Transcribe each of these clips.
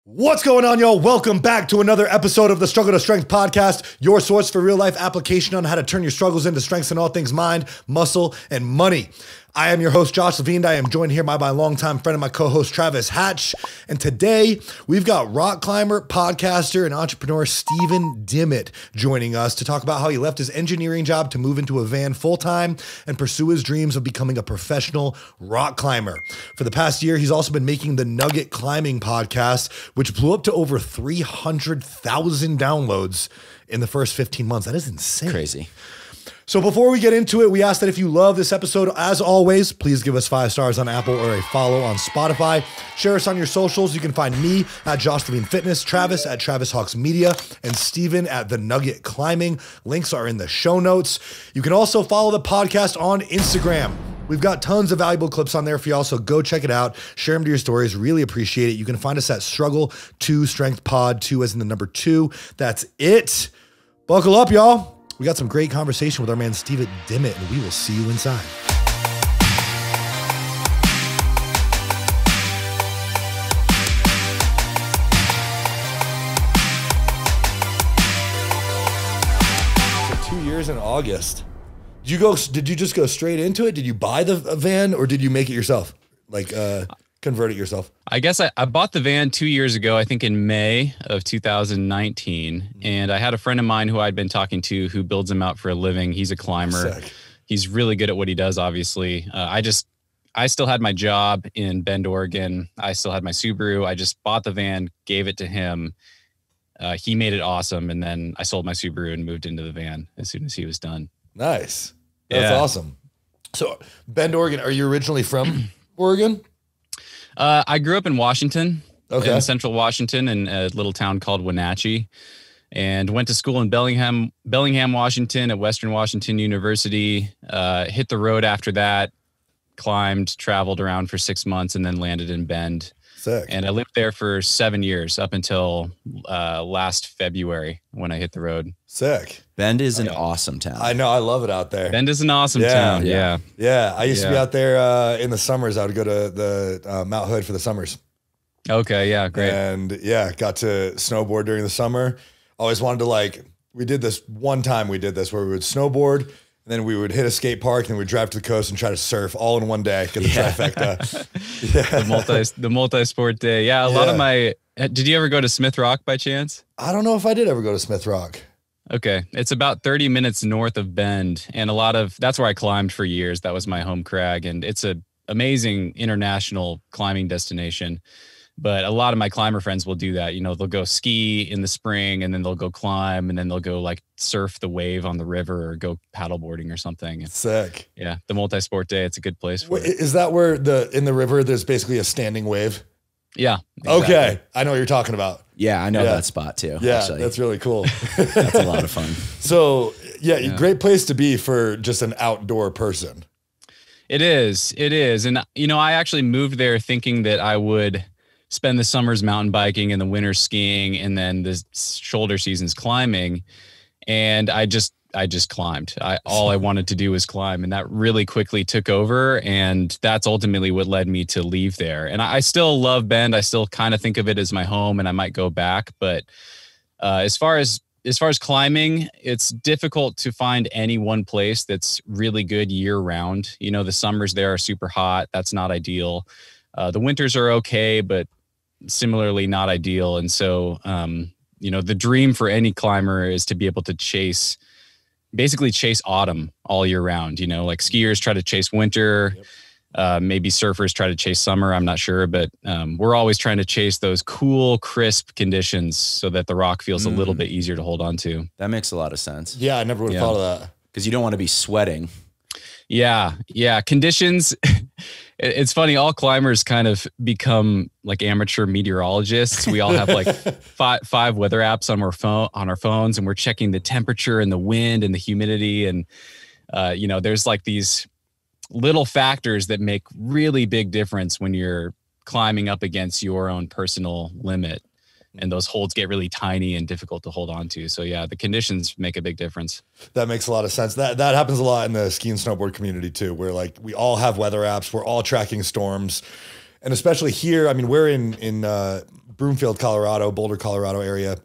What's going on, y'all? Welcome back to another episode of the Struggle to Strength podcast, your source for real-life application on how to turn your struggles into strengths in all things mind, muscle, and money. I am your host, Josh Levine. I am joined here by my longtime friend and my co-host, Travis Hatch. And today, we've got rock climber, podcaster, and entrepreneur Steven Dimmitt joining us to talk about how he left his engineering job to move into a van full-time and pursue his dreams of becoming a professional rock climber. For the past year, he's also been making the Nugget Climbing podcast, which blew up to over 300,000 downloads in the first 15 months. That is insane. Crazy. So before we get into it, we ask that if you love this episode, as always, please give us 5 stars on Apple or a follow on Spotify. Share us on your socials. You can find me at Josh Levine Fitness, Travis at Travis Hawks Media, and Steven at The Nugget Climbing. Links are in the show notes. You can also follow the podcast on Instagram. We've got tons of valuable clips on there for y'all, so go check it out. Share them to your stories. Really appreciate it. You can find us at Struggle to Strength Pod, 2 as in the number 2. That's it. Buckle up, y'all. We got some great conversation with our man, Steven Dimmitt, and we will see you inside. So 2 years in August. Did you just go straight into it? Did you buy the van or did you make it yourself? Like, convert it yourself? I guess I bought the van 2 years ago, I think in May of 2019. And I had a friend of mine who I'd been talking to who builds them out for a living. He's a climber. Sick. He's really good at what he does, obviously. I still had my job in Bend, Oregon. I still had my Subaru. I just bought the van, gave it to him. He made it awesome. And then I sold my Subaru and moved into the van as soon as he was done. Nice. That's awesome. So Bend, Oregon, are you originally from Oregon? I grew up in Washington, in central Washington, in a little town called Wenatchee, and went to school in Bellingham, Washington at Western Washington University. Hit the road after that, climbed, traveled around for 6 months, and then landed in Bend. Sick. And I lived there for 7 years up until last February when I hit the road. Sick. Bend is an awesome town. I know. I love it out there. Bend is an awesome town. Yeah. Yeah. I used to be out there in the summers. I would go to the Mount Hood for the summers. Okay. Yeah. Great. And got to snowboard during the summer. Always wanted to we did this one time where we would snowboard and then we would hit a skate park and we'd drive to the coast and try to surf all in one day. Get the trifecta. The multi-sport day. Yeah. A lot of did you ever go to Smith Rock by chance? I don't know if I did ever go to Smith Rock. Okay. It's about 30 minutes north of Bend. And that's where I climbed for years. That was my home crag. And it's an amazing international climbing destination. But a lot of my climber friends will do that. You know, they'll go ski in the spring and then they'll go climb and then they'll go surf the wave on the river or go paddleboarding or something. Sick. Yeah. The multi-sport day. It's a good place for it. Is that where in the river, there's basically a standing wave? Yeah. Exactly. Okay. I know what you're talking about. Yeah, I know that spot too. Yeah, actually. that's really cool. That's a lot of fun. So, great place to be for just an outdoor person. It is. And, I actually moved there thinking that I would spend the summers mountain biking and the winter skiing and then the shoulder seasons climbing. And I just climbed. All I wanted to do was climb, and that really quickly took over. And that's ultimately what led me to leave there. And I still love Bend. I still kind of think of it as my home, and I might go back. But as far as climbing, it's difficult to find any one place that's really good year round. You know, the summers there are super hot. That's not ideal. The winters are okay, but similarly not ideal. And so, the dream for any climber is to be able to chase autumn all year round. You know, like skiers try to chase winter, maybe surfers try to chase summer. I'm not sure, but we're always trying to chase those cool, crisp conditions so that the rock feels a little bit easier to hold on to. That makes a lot of sense. Yeah, I never would have thought of that. Because you don't want to be sweating. Yeah. Conditions. It's funny. All climbers kind of become like amateur meteorologists. We all have five weather apps on our phones, and we're checking the temperature and the wind and the humidity. And, there's these little factors that make really big difference when you're climbing up against your own personal limit. And those holds get really tiny and difficult to hold on to. So the conditions make a big difference. That makes a lot of sense. That happens a lot in the ski and snowboard community too, where we all have weather apps, we're all tracking storms. And especially here, I mean, we're in Broomfield, Colorado, Boulder, Colorado area,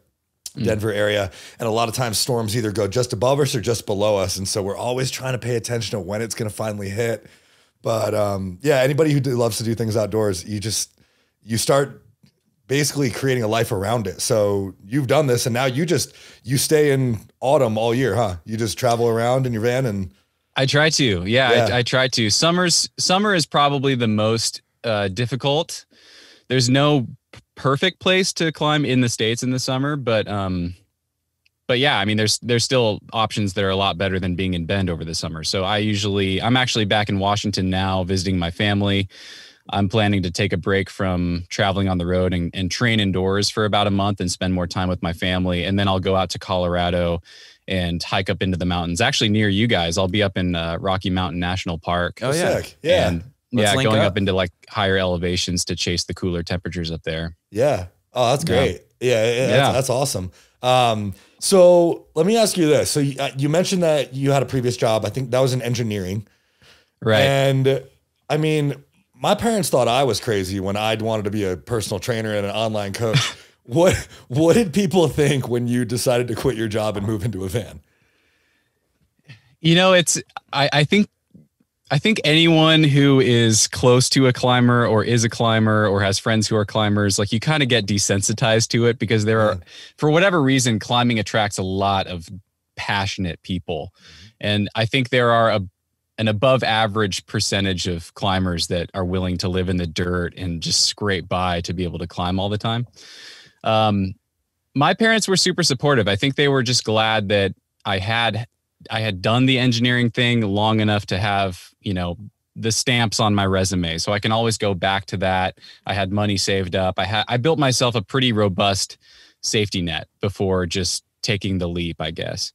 Denver area. And a lot of times storms either go just above us or just below us. And so we're always trying to pay attention to when it's going to finally hit. But yeah, anybody who loves to do things outdoors, you start basically creating a life around it. So you've done this and now you stay in autumn all year, huh? You just travel around in your van and... I try to. Yeah. I try to. Summer is probably the most difficult. There's no perfect place to climb in the States in the summer, but yeah, I mean, there's still options that are a lot better than being in Bend over the summer. So I'm actually back in Washington now visiting my family. I'm planning to take a break from traveling on the road and train indoors for about a month and spend more time with my family. And then I'll go out to Colorado and hike up into the mountains. Actually, near you guys, I'll be up in Rocky Mountain National Park. Oh, yeah. Sick. Yeah. And going up into like higher elevations to chase the cooler temperatures up there. Yeah. Oh, that's great. Yeah. That's awesome. So let me ask you this. So you mentioned that you had a previous job. I think that was in engineering. Right. And I mean, my parents thought I was crazy when I'd wanted to be a personal trainer and an online coach. What did people think when you decided to quit your job and move into a van? You know, I think anyone who is close to a climber or is a climber or has friends who are climbers, like you kind of get desensitized to it because there are, for whatever reason, climbing attracts a lot of passionate people. And I think there are an above average percentage of climbers that are willing to live in the dirt and just scrape by to be able to climb all the time. My parents were super supportive. I think they were just glad that I had done the engineering thing long enough to have, the stamps on my resume. So I can always go back to that. I had money saved up. I built myself a pretty robust safety net before just taking the leap, I guess.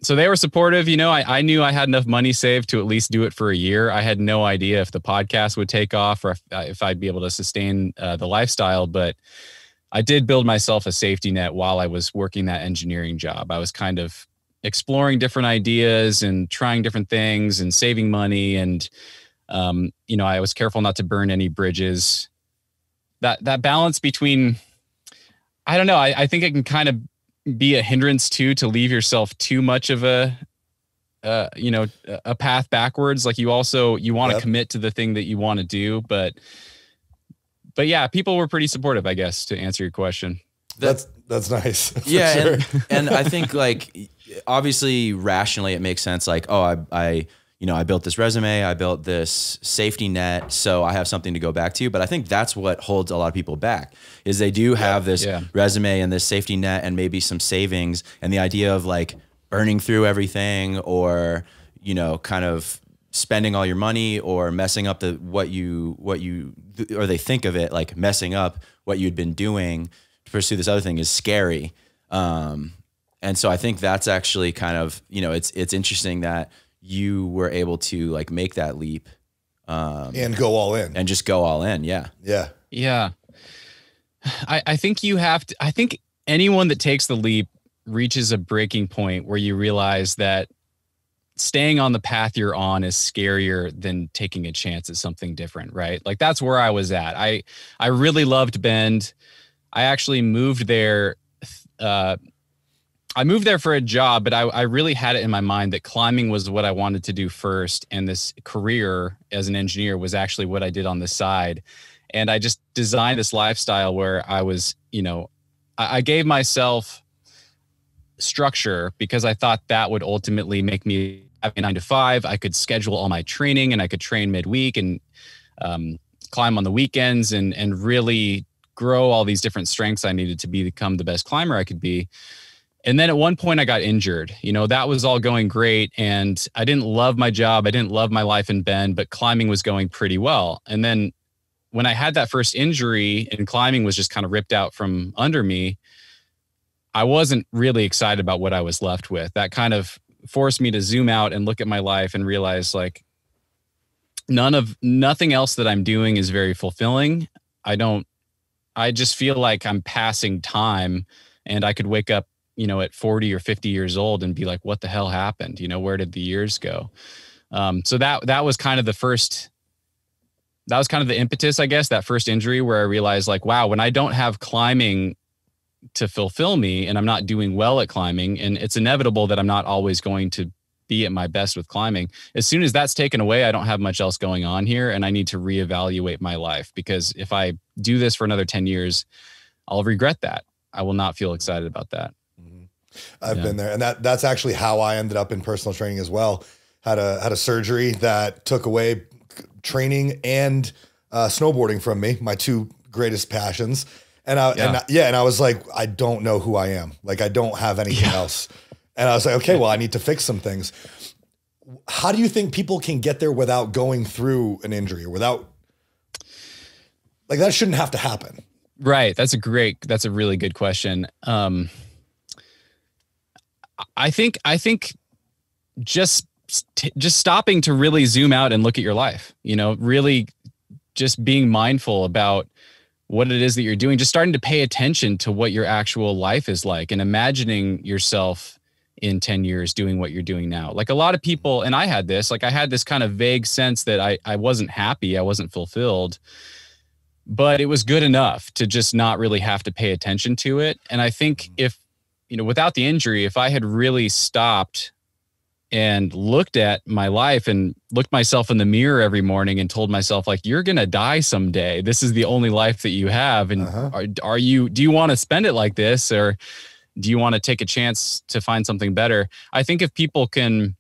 So they were supportive. I knew I had enough money saved to at least do it for a year. I had no idea if the podcast would take off or if I'd be able to sustain the lifestyle, but I did build myself a safety net while I was working that engineering job. I was kind of exploring different ideas and trying different things and saving money. And, I was careful not to burn any bridges. That balance between, I don't know, I think it can kind of be a hindrance too, to leave yourself too much of a path backwards. Like you want to commit to the thing that you want to do, but yeah, people were pretty supportive, I guess, to answer your question. That's nice. Yeah. Sure. And I think like, obviously rationally it makes sense. Like, oh, I built this resume, I built this safety net, so I have something to go back to. But I think that's what holds a lot of people back is they do have this resume and this safety net and maybe some savings, and the idea of like burning through everything or, kind of spending all your money or messing up or they think of it like messing up what you'd been doing to pursue this other thing is scary. And so I think that's actually kind of, it's interesting that you were able to like make that leap. And go all in. And just go all in. Yeah. Yeah. Yeah. I think I think anyone that takes the leap reaches a breaking point where you realize that staying on the path you're on is scarier than taking a chance at something different, right? Like that's where I was at. I really loved Bend. I actually moved there. I moved there for a job, but I really had it in my mind that climbing was what I wanted to do first. And this career as an engineer was actually what I did on the side. And I just designed this lifestyle where I was, I gave myself structure because I thought that would ultimately make me have a 9 to 5. I could schedule all my training and I could train midweek and climb on the weekends and really grow all these different strengths I needed to become the best climber I could be. And then at one point I got injured. That was all going great. And I didn't love my job. I didn't love my life in Bend, but climbing was going pretty well. And then when I had that first injury and climbing was just kind of ripped out from under me, I wasn't really excited about what I was left with. That kind of forced me to zoom out and look at my life and realize like nothing else that I'm doing is very fulfilling. I just feel like I'm passing time and I could wake up, at 40 or 50 years old and be like, what the hell happened? Where did the years go? So that was kind of the that was kind of the impetus, I guess, that first injury where I realized like, wow, when I don't have climbing to fulfill me and I'm not doing well at climbing, and it's inevitable that I'm not always going to be at my best with climbing. As soon as that's taken away, I don't have much else going on here, and I need to reevaluate my life, because if I do this for another 10 years, I'll regret that. I will not feel excited about that. I've been there, and that's actually how I ended up in personal training as well. Had a surgery that took away training and snowboarding from me, my two greatest passions. And I was like, I don't know who I am. Like, I don't have anything else. And I was like, okay, well, I need to fix some things. How do you think people can get there without going through an injury, or without, like, that shouldn't have to happen? Right. That's a really good question. I think just stopping to really zoom out and look at your life, really just being mindful about what it is that you're doing, just starting to pay attention to what your actual life is like, and imagining yourself in 10 years doing what you're doing now. Like, a lot of people, and I had this kind of vague sense that I wasn't happy, I wasn't fulfilled, but it was good enough to just not really have to pay attention to it. And I think if, without the injury, if I had really stopped and looked at my life and looked myself in the mirror every morning and told myself, like, you're going to die someday. This is the only life that you have. And do you want to spend it like this, or do you want to take a chance to find something better? I think if people can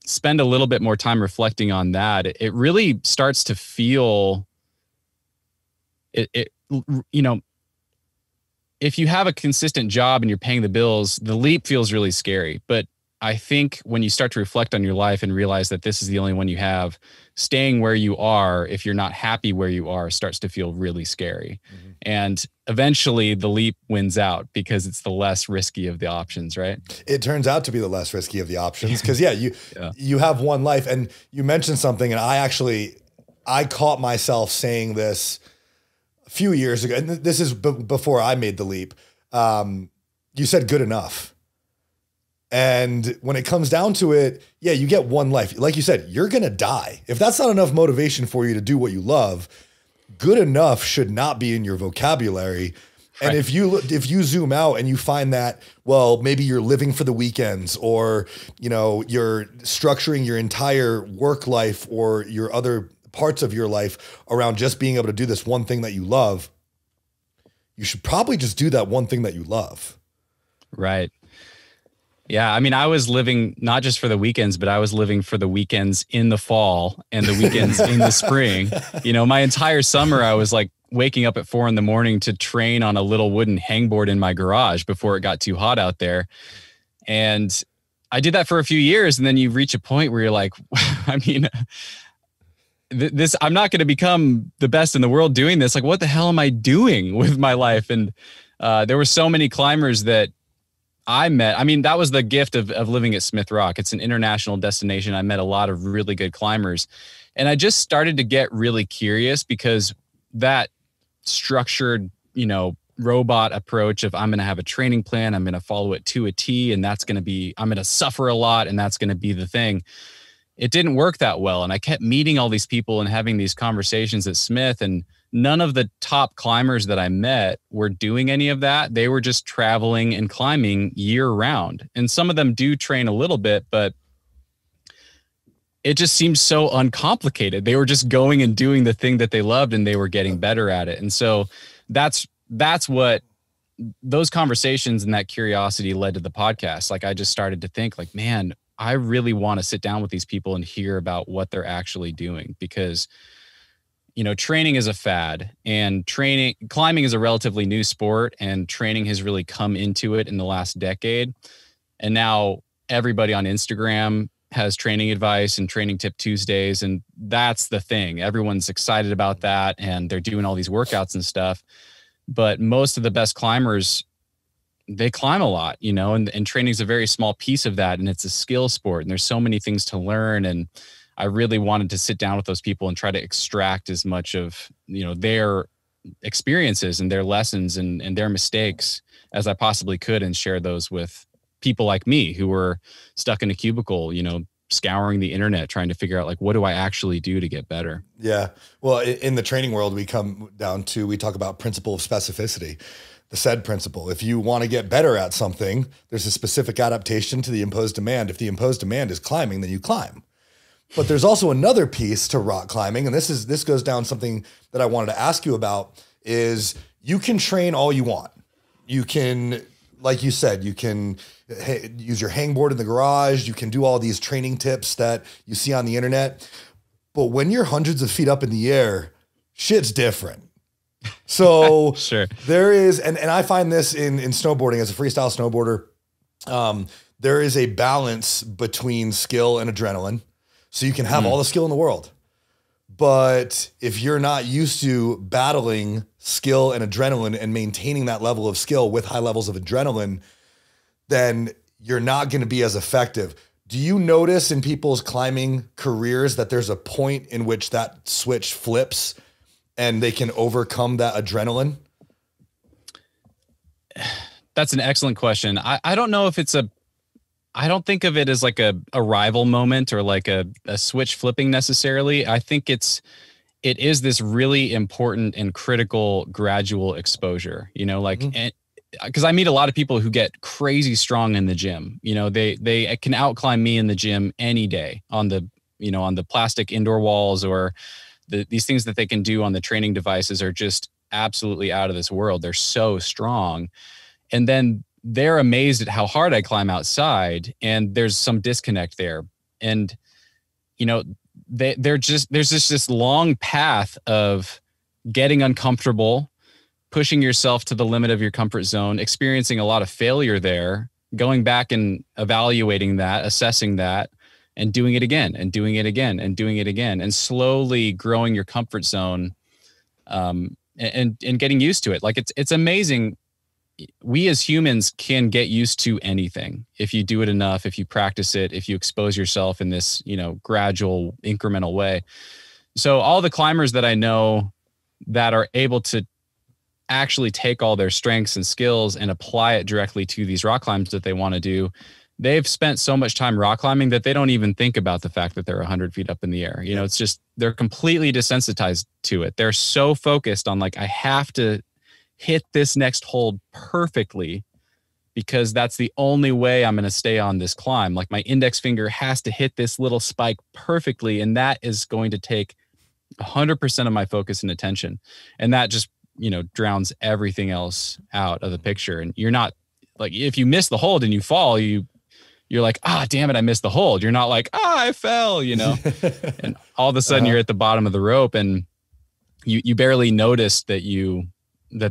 spend a little bit more time reflecting on that, it really starts to feel if you have a consistent job and you're paying the bills, the leap feels really scary. But I think when you start to reflect on your life and realize that this is the only one you have, staying where you are, if you're not happy where you are, starts to feel really scary. And eventually the leap wins out, because it's the less risky of the options, right? It turns out to be the less risky of the options, because you have one life. And you mentioned something, and I caught myself saying this a few years ago, and this is before I made the leap. You said good enough. And when it comes down to it, you get one life. Like you said, you're going to die. If that's not enough motivation for you to do what you love, good enough should not be in your vocabulary. Right. And if you zoom out and you find that, well, maybe you're living for the weekends, or, you're structuring your entire work life or your other parts of your life around just being able to do this one thing that you love, you should probably just do that one thing that you love. Right. Yeah. I mean, I was living not just for the weekends, but I was living for the weekends in the fall and the weekends in the spring. My entire summer, I was like waking up at 4 a.m. to train on a little wooden hangboard in my garage before it got too hot out there. And I did that for a few years. And then you reach a point where you're like, I mean, I'm not going to become the best in the world doing this. Like, what the hell am I doing with my life? And there were so many climbers that I met. I mean, that was the gift of living at Smith Rock. It's an international destination. I met a lot of really good climbers, and I just started to get really curious, because that structured, robot approach of, I'm going to have a training plan, I'm going to follow it to a T, and I'm going to suffer a lot, and that's going to be the thing. It didn't work that well. And I kept meeting all these people and having these conversations at Smith, and none of the top climbers that I met were doing any of that. They were just traveling and climbing year round. And some of them do train a little bit, but it just seemed so uncomplicated. They were just going and doing the thing that they loved, and they were getting better at it. And so that's what those conversations and that curiosity led to the podcast. Like, I just started to think, like, man, I really want to sit down with these people and hear about what they're actually doing, because training is a fad, and climbing is a relatively new sport, and training has really come into it in the last decade. And now everybody on Instagram has training advice and training tip Tuesdays. And that's the thing. Everyone's excited about that, and they're doing all these workouts and stuff. But most of the best climbers, they climb a lot, and training is a very small piece of that. And it's a skill sport, and there's so many things to learn. And I really wanted to sit down with those people and try to extract as much of, their experiences and their lessons and their mistakes as I possibly could, and share those with people like me who were stuck in a cubicle, scouring the internet trying to figure out like, what do I actually do to get better? Yeah. Well, in the training world, we talk about principle of specificity, the SAID principle. If you want to get better at something, there's a specific adaptation to the imposed demand. If the imposed demand is climbing, then you climb. But there's also another piece to rock climbing. And this goes down something that I wanted to ask you about is you can train all you want. You can, like you said, you can use your hangboard in the garage. You can do all these training tips that you see on the internet. But when you're hundreds of feet up in the air, shit's different. So Sure. There is, and I find this in snowboarding as a freestyle snowboarder, there is a balance between skill and adrenaline. So you can have all the skill in the world. But if you're not used to battling skill and adrenaline and maintaining that level of skill with high levels of adrenaline, then you're not going to be as effective. Do you notice in people's climbing careers that there's a point in which that switch flips and they can overcome that adrenaline? That's an excellent question. I don't know if I don't think of it as like a rival moment or like a switch flipping necessarily. I think it is this really important and critical gradual exposure, like, because I meet a lot of people who get crazy strong in the gym. They can outclimb me in the gym any day on the plastic indoor walls, or these things that they can do on the training devices are just absolutely out of this world. They're so strong. And then they're amazed at how hard I climb outside, and there's some disconnect there. And, there's just this long path of getting uncomfortable, pushing yourself to the limit of your comfort zone, experiencing a lot of failure there, going back and evaluating that, assessing that, and doing it again and doing it again and doing it again, and slowly growing your comfort zone, and getting used to it. Like it's amazing. We as humans can get used to anything if you do it enough, if you practice it, if you expose yourself in this, gradual, incremental way. So all the climbers that I know that are able to actually take all their strengths and skills and apply it directly to these rock climbs that they want to do, they've spent so much time rock climbing that they don't even think about the fact that they're 100 feet up in the air. It's just, they're completely desensitized to it. They're so focused on like, I have to hit this next hold perfectly because that's the only way I'm going to stay on this climb. Like my index finger has to hit this little spike perfectly. And that is going to take 100% of my focus and attention. And that just, drowns everything else out of the picture. And you're not like, if you miss the hold and you fall, you're like, damn it, I missed the hold. You're not like, I fell, and all of a sudden you're at the bottom of the rope and you barely noticed that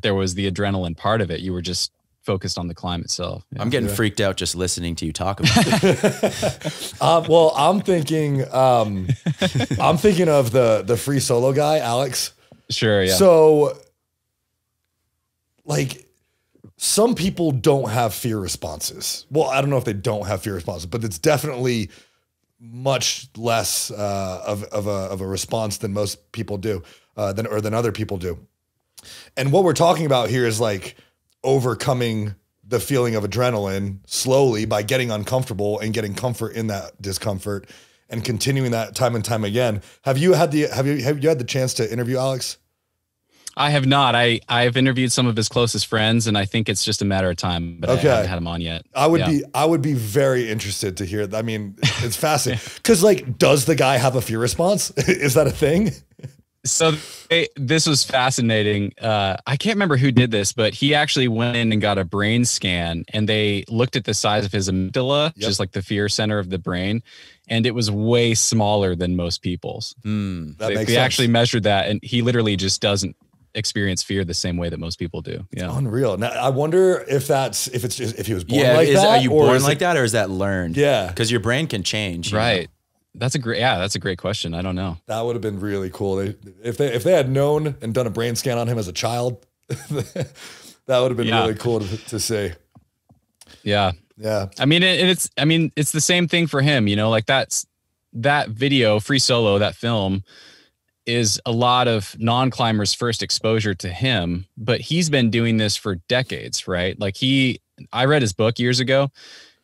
there was the adrenaline part of it. You were just focused on the climb itself. Yeah. I'm getting freaked out just listening to you talk about it. Well, I'm thinking of the free solo guy, Alex. Sure. Yeah. So like some people don't have fear responses. Well, I don't know if they don't have fear responses, but it's definitely much less of a response than most people do, than other people do. And what we're talking about here is like overcoming the feeling of adrenaline slowly by getting uncomfortable and getting comfort in that discomfort and continuing that time and time again. Have you had the chance to interview Alex? I have not. I've interviewed some of his closest friends, and I think it's just a matter of time, but okay. I haven't had him on yet. I would be very interested to hear. I mean, it's fascinating because like, does the guy have a fear response? Is that a thing? So this was fascinating. I can't remember who did this, but he actually went in and got a brain scan, and they looked at the size of his amygdala, just like the fear center of the brain, and it was way smaller than most people's. They actually measured that, and he literally just doesn't experience fear the same way that most people do. Yeah, unreal. Now I wonder if he was born like that. Are you born like that, or is that learned? Yeah, because your brain can change. Right. That's a great question. I don't know. That would have been really cool. If they had known and done a brain scan on him as a child, that would have been really cool to see. Yeah. Yeah. I mean, it's the same thing for him, like that video, Free Solo, that film is a lot of non-climbers' first exposure to him, but he's been doing this for decades, right? Like I read his book years ago,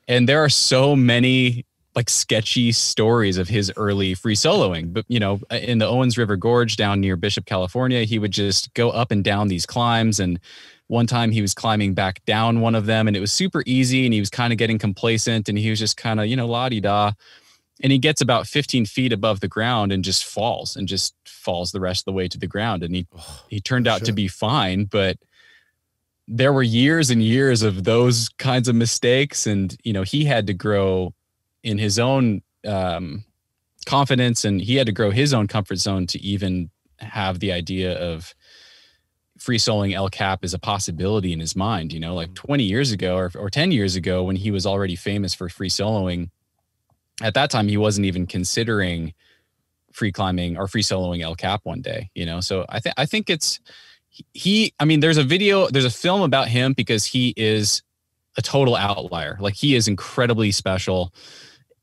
and there are so many like sketchy stories of his early free soloing. But, you know, in the Owens River Gorge down near Bishop, California, he would just go up and down these climbs. And one time he was climbing back down one of them and it was super easy and he was kind of getting complacent and he was just kind of, you know, la-di-da. And he gets about 15 feet above the ground and just falls the rest of the way to the ground. And he turned out to be fine, but there were years and years of those kinds of mistakes. And, you know, he had to grow in his own confidence and he had to grow his own comfort zone to even have the idea of free soloing El Cap as a possibility in his mind, you know, like 20 years ago or 10 years ago when he was already famous for free soloing. At that time, he wasn't even considering free climbing or free soloing El Cap one day, you know? So I think it's, I mean, there's a film about him because he is a total outlier. Like he is incredibly special.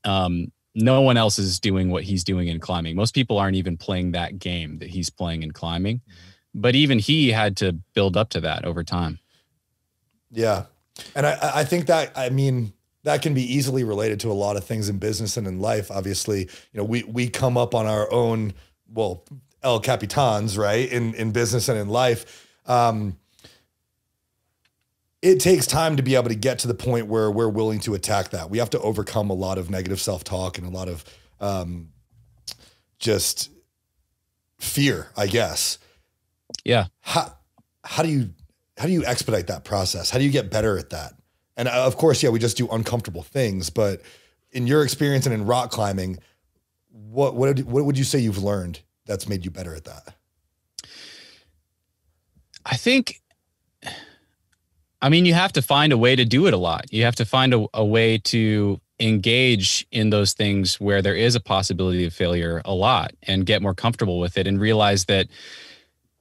No one else is doing what he's doing in climbing. Most people aren't even playing that game that he's playing in climbing, but even he had to build up to that over time. Yeah. And I think that, I mean, that can be easily related to a lot of things in business and in life. Obviously, you know, we come up on our own, well, El Capitans, right? In business and in life. It takes time to be able to get to the point where we're willing to attack that. We have to overcome a lot of negative self-talk and a lot of just fear, I guess. Yeah. How do you expedite that process? How do you get better at that? And of course, yeah, we just do uncomfortable things, but in your experience and in rock climbing, what would you say you've learned that's made you better at that? I think, I mean, you have to find a way to do it a lot. You have to find a way to engage in those things where there is a possibility of failure a lot and get more comfortable with it and realize that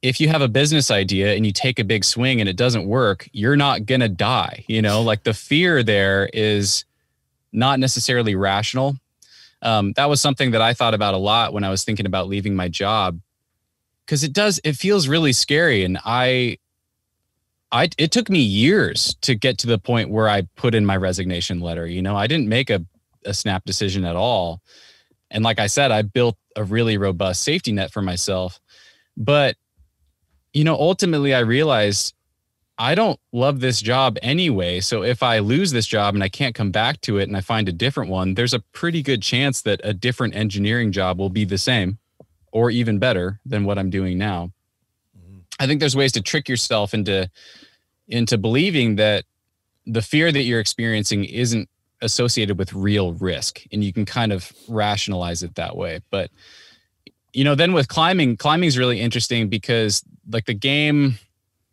if you have a business idea and you take a big swing and it doesn't work, you're not going to die. You know, like the fear there is not necessarily rational. That was something that I thought about a lot when I was thinking about leaving my job, because it feels really scary. And it took me years to get to the point where I put in my resignation letter. You know, I didn't make a snap decision at all. And like I said, I built a really robust safety net for myself. But, you know, ultimately I realized I don't love this job anyway. So if I lose this job and I can't come back to it and I find a different one, there's a pretty good chance that a different engineering job will be the same or even better than what I'm doing now. I think there's ways to trick yourself into believing that the fear that you're experiencing isn't associated with real risk, and you can kind of rationalize it that way. But, you know, then with climbing is really interesting because like the game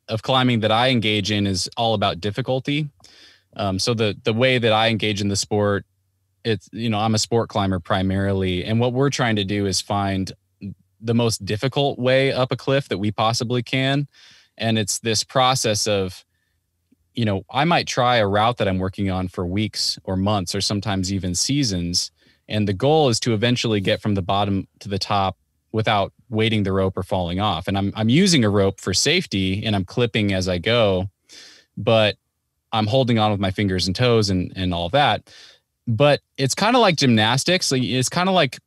of climbing that I engage in is all about difficulty. So the way that I engage in the sport, it's, you know, I'm a sport climber primarily. And what we're trying to do is find the most difficult way up a cliff that we possibly can. And it's this process of, you know, I might try a route that I'm working on for weeks or months or sometimes even seasons. And the goal is to eventually get from the bottom to the top without weighting the rope or falling off. And I'm using a rope for safety and I'm clipping as I go, but I'm holding on with my fingers and toes and all that. But it's kind of like gymnastics. It's kind of like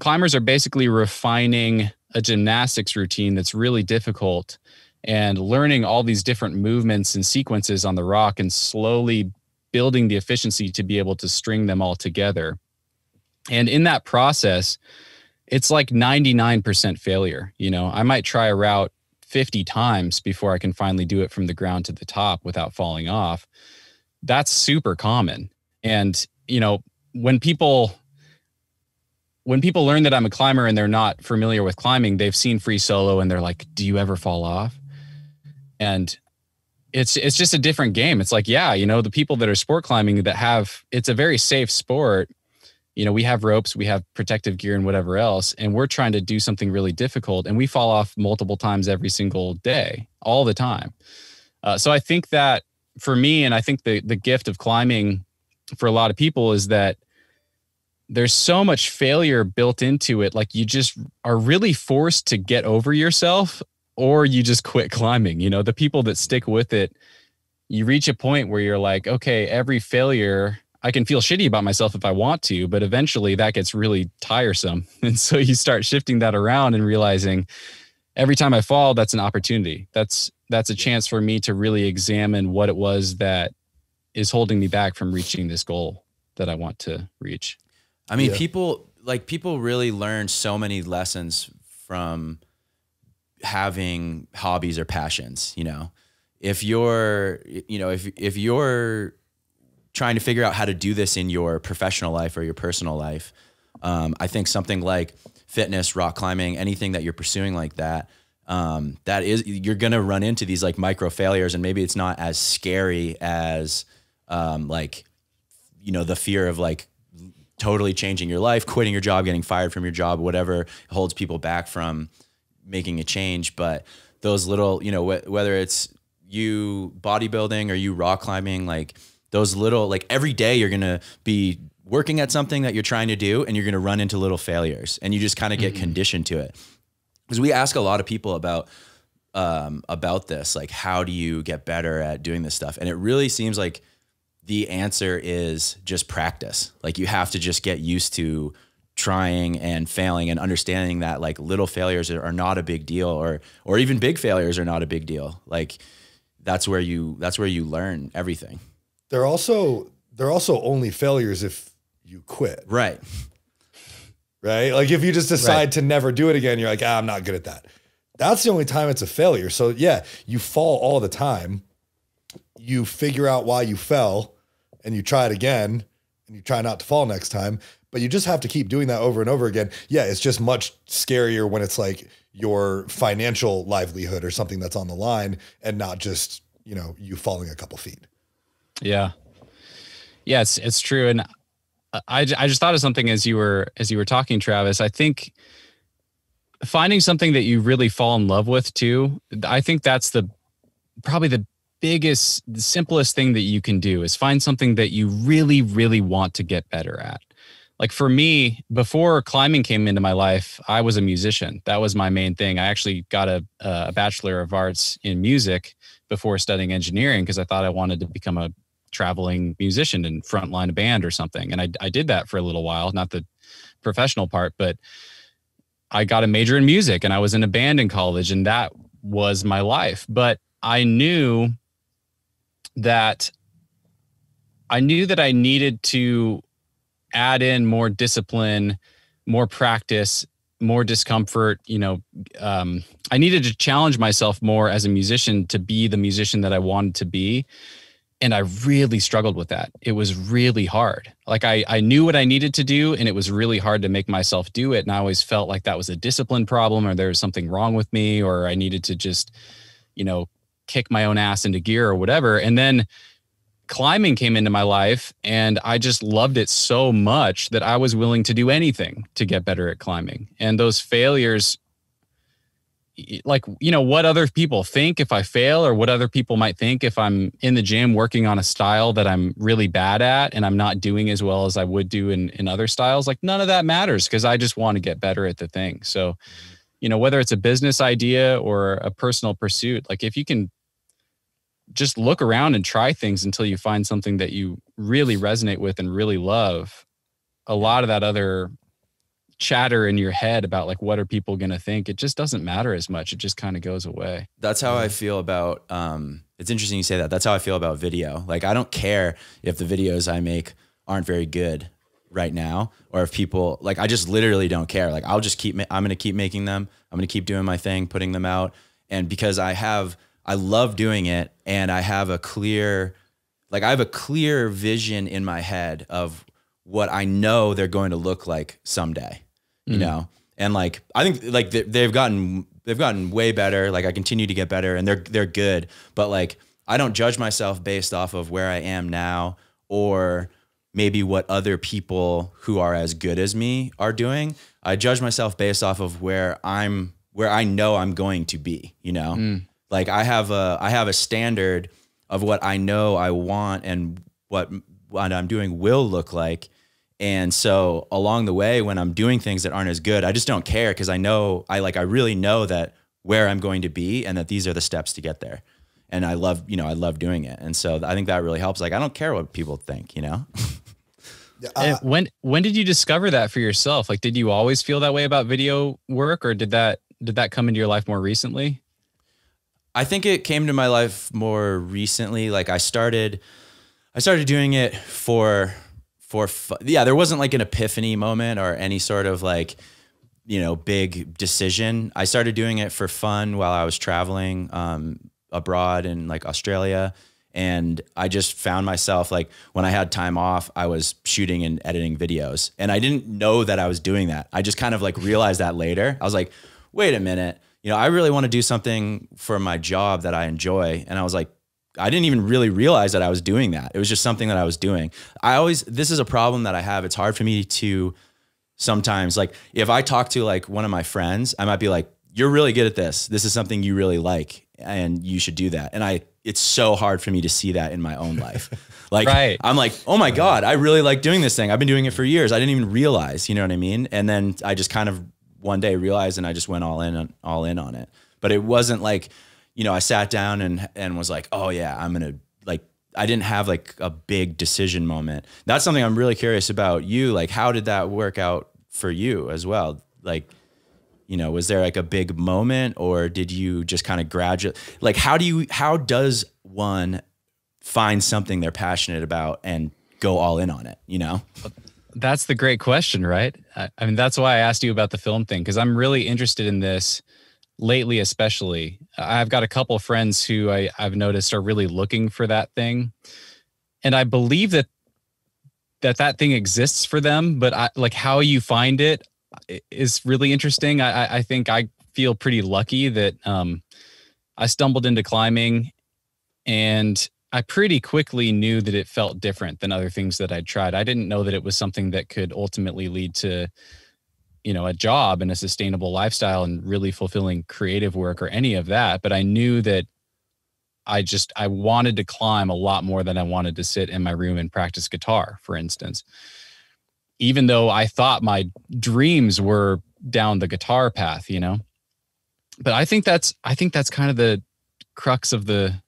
climbers are basically refining a gymnastics routine that's really difficult and learning all these different movements and sequences on the rock and slowly building the efficiency to be able to string them all together. And in that process, it's like 99% failure. You know, I might try a route 50 times before I can finally do it from the ground to the top without falling off. That's super common. And, you know, when people learn that I'm a climber and they're not familiar with climbing, they've seen free solo and they're like, do you ever fall off? And it's just a different game. It's like, yeah, you know, the people that are sport climbing it's a very safe sport. You know, we have ropes, we have protective gear and whatever else, and we're trying to do something really difficult and we fall off multiple times every single day, all the time. So I think that for me, and I think the gift of climbing for a lot of people is that there's so much failure built into it. Like you just are really forced to get over yourself or you just quit climbing. You know, the people that stick with it, you reach a point where you're like, okay, every failure I can feel shitty about myself if I want to, but eventually that gets really tiresome. And so you start shifting that around and realizing every time I fall, that's an opportunity. That's a chance for me to really examine what it was that is holding me back from reaching this goal that I want to reach. I mean, people really learn so many lessons from having hobbies or passions, you know. If you're trying to figure out how to do this in your professional life or your personal life, I think something like fitness, rock climbing, anything that you're pursuing like that, you're going to run into these like micro failures, and maybe it's not as scary as like, you know, the fear of like totally changing your life, quitting your job, getting fired from your job, whatever holds people back from making a change. But those little, you know, whether it's you bodybuilding or you rock climbing, like those little, like every day you're going to be working at something that you're trying to do, and you're going to run into little failures, and you just kind of get conditioned to it. Because we ask a lot of people about this, like, how do you get better at doing this stuff? And it really seems like the answer is just practice. Like, you have to just get used to trying and failing and understanding that like little failures are not a big deal, or even big failures are not a big deal. Like, that's where you learn everything. They're also only failures if you quit. Right. Right? Like, if you just decide to never do it again, you're like, I'm not good at that. That's the only time it's a failure. So yeah, you fall all the time. You figure out why you fell, and you try it again, and you try not to fall next time. But you just have to keep doing that over and over again. Yeah, it's just much scarier when it's like your financial livelihood or something that's on the line, and not just, you know, you falling a couple feet. Yeah. Yeah, it's true. And I just thought of something as you were talking, Travis. I think finding something that you really fall in love with too, I think that's probably the biggest, the simplest thing that you can do is find something that you really, really want to get better at. Like for me, before climbing came into my life, I was a musician. That was my main thing. I actually got a Bachelor of Arts in music before studying engineering, because I thought I wanted to become a traveling musician and frontline a band or something. And I did that for a little while, not the professional part, but I got a major in music and I was in a band in college, and that was my life. But I knew that I needed to add in more discipline, more practice, more discomfort. You know, I needed to challenge myself more as a musician to be the musician that I wanted to be. And I really struggled with that. It was really hard. Like I knew what I needed to do, and it was really hard to make myself do it. And I always felt like that was a discipline problem, or there was something wrong with me, or I needed to just, you know, kick my own ass into gear or whatever. And then climbing came into my life, and I just loved it so much that I was willing to do anything to get better at climbing. And those failures, like, you know, what other people think if I fail, or what other people might think if I'm in the gym working on a style that I'm really bad at and I'm not doing as well as I would do in other styles, like none of that matters, because I just want to get better at the thing. So, you know, whether it's a business idea or a personal pursuit, like if you can just look around and try things until you find something that you really resonate with and really love, a lot of that other chatter in your head about like, what are people going to think? It just doesn't matter as much. It just kind of goes away. That's how I feel about, it's interesting you say that. That's how I feel about video. Like, I don't care if the videos I make aren't very good right now, or if people, like, I just literally don't care. Like, I'm going to keep making them. I'm going to keep doing my thing, putting them out. And because I love doing it, and I have a clear vision in my head of what I know they're going to look like someday, you know? And like, I think like they've gotten way better. Like, I continue to get better, and they're good, but like, I don't judge myself based off of where I am now, or maybe what other people who are as good as me are doing. I judge myself based off of where I know I'm going to be, you know? Like, I have a standard of what I know I want and what I'm doing will look like. And so along the way, when I'm doing things that aren't as good, I just don't care, because I really know that where I'm going to be, and that these are the steps to get there. And I love doing it. And so I think that really helps. Like, I don't care what people think, you know? And when did you discover that for yourself? Like, did you always feel that way about video work, or did that come into your life more recently? I think it came to my life more recently. Like I started doing it for yeah, there wasn't like an epiphany moment or any sort of like, big decision. I started doing it for fun while I was traveling abroad in like Australia. And I just found myself like when I had time off, I was shooting and editing videos, and I didn't know that I was doing that. I just kind of like realized that later. I was like, wait a minute, I really want to do something for my job that I enjoy. And I was like, I didn't even really realize that I was doing that. It was just something that I was doing. This is a problem that I have. It's hard for me to sometimes, like if I talk to like one of my friends, I might be like, you're really good at this. This is something you really like and you should do that. And it's so hard for me to see that in my own life. Like, right. I'm like, oh my God, I really like doing this thing. I've been doing it for years. I didn't even realize, you know what I mean? And then I just kind of one day realized, and I just went all in on it. But it wasn't like, I sat down and was like, oh yeah, I'm going to like, I didn't have like a big decision moment. That's something I'm really curious about you. Like, how did that work out for you as well? Like, was there like a big moment, or did you just kind of graduate? Like, how does one find something they're passionate about and go all in on it? That's the great question, right? I mean, that's why I asked you about the film thing, because I'm really interested in this lately, especially. I've got a couple of friends who I've noticed are really looking for that thing. And I believe that thing exists for them, but like how you find it is really interesting. I think I feel pretty lucky that I stumbled into climbing, and I pretty quickly knew that it felt different than other things that I'd tried. I didn't know that it was something that could ultimately lead to, a job and a sustainable lifestyle and really fulfilling creative work or any of that. But I knew that I wanted to climb a lot more than I wanted to sit in my room and practice guitar, for instance. Even though I thought my dreams were down the guitar path, But I think that's kind of the crux of the